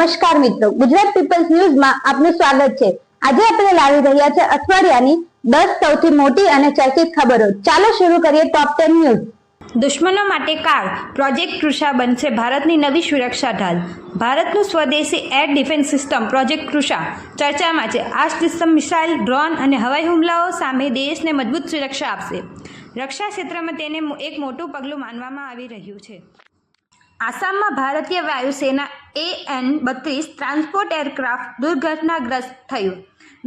નમસ્કાર મિત્રો, ગુજરાત પીપલ્સ ન્યૂઝમાં આપનું સ્વાગત છે। આજે આપણે લાવી રહ્યા છે અઠવાડિયાની 10 સૌથી મોટી અને ચર્ચિત ખબરો। ચાલો શરૂ કરીએ ટોપ 10 ન્યૂઝ। દુશ્મનો માટે કાળ, પ્રોજેક્ટ કૃષા બનશે ભારતની નવી સુરક્ષા ઢાલ। ભારતનું સ્વદેશી air defence system project Krisha ચર્ચામાં છે। આ સિસ્ટમ મિસાઇલ, ડ્રોન અને હવાઈ હુમલાઓ સામે દેશને મજબૂત સુરક્ષા આપશે। રક્ષા ક્ષેત્રમાં તેને એક મોટું પગલું માનવામાં આવી રહ્યું છે। આસામમાં ભારતીય વાયુસેના AN-32 ટ્રાન્સપોર્ટ એરક્રાફ્ટ દુર્ઘટનાગ્રસ્ત થયું।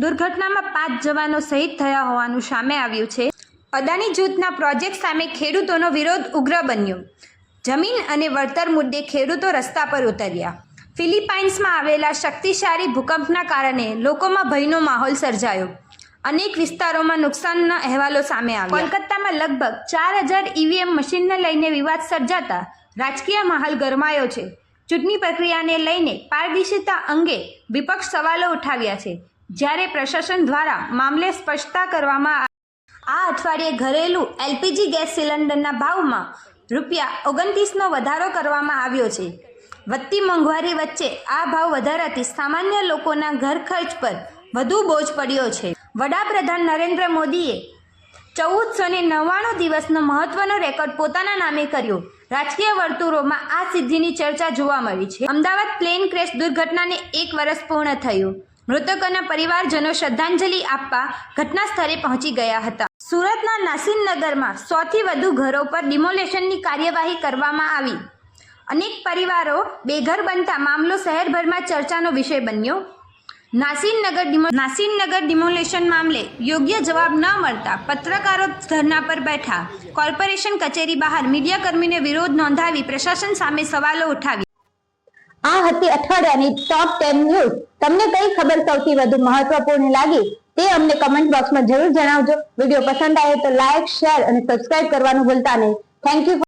દુર્ઘટનામાં 5 જવાનો શહીદ થયા હોવાનું સામે આવ્યું છે। અદાણી જૂથના પ્રોજેક્ટ સામે ખેડૂતોનો વિરોધ ઉગ્ર બન્યો। જમીન અને વળતર મુદ્દે ખેડૂતો રસ્તા પર ઉતર્યા। ફિલિપાઇન્સમાં આવેલા શક્તિશાળી ભૂકંપના કારણે લોકોમાં ભયનો માહોલ સર્જાયો। અનેક વિસ્તારોમાં નુકસાનના અહેવાલો સામે આવ્યા। કોલકાતામાં લગભગ 4000 EVM મશીનને લઈને વિવાદ સર્જાતા રાજકીય માહોલ ગરમાયો છે। ચૂંટણી પ્રક્રિયાને લઈને પારદર્શિતા અંગે વિપક્ષ સવાલો ઉઠાવ્યા છે, જ્યારે પ્રશાસન દ્વારા મામલે સ્પષ્ટતા કરવામાં આ અઠવાડિયે ઘરેલું LPG ગેસ સિલિન્ડરના ભાવમાં ₹29નો વધારો કરવામાં આવ્યો છે। વધતી મોંઘવારી વચ્ચે આ ભાવ વધારાથી સામાન્ય લોકોના ઘર ખર્ચ પર વધુ બોજ પડ્યો છે। વડાપ્રધાન નરેન્દ્ર મોદીએ 1499 દિવસનો મહત્વનો રેકોર્ડ પોતાના નામે કર્યો। રાજકીય વર્તુળોમાં આ સિદ્ધિની ચર્ચા જોવા મળી છે। અમદાવાદ પ્લેન ક્રેશ દુર્ઘટનાને 1 વર્ષ પૂર્ણ થયું। મૃતકોના પરિવારજનો શ્રદ્ધાંજલિ આપવા ઘટના સ્થળે પહોંચી ગયા હતા। સુરતના નાસીનનગરમાં 100થી વધુ ઘરો પર ડિમોલેશનની કાર્યવાહી કરવામાં આવી। અનેક પરિવારો બેઘર બનતા મામલો શહેરભરમાં ચર્ચાનો વિષય બન્યો। નાસીનનગર ડિમોલેશન મામલે યોગ્ય જવાબ ન મળતા પત્રકારો ધરણા પર બેઠા। કોર્પોરેશન કચેરી બહાર મીડિયાકર્મીને વિરોધ નોંધાવી પ્રશાસન સામે સવાલો ઉઠાવ્યા। આ હતી અઠવાડિયાની ટોપ 10 ન્યૂઝ। તમને કઈ ખબર સૌથી વધુ મહત્વપૂર્ણ લાગી તે અમને કમેન્ટ બોક્સમાં જરૂર જણાવજો। વિડીયો પસંદ આવે તો લાઈક, શેર અને સબસ્ક્રાઇબ કરવાનું ભૂલતા નહીં। Thank you.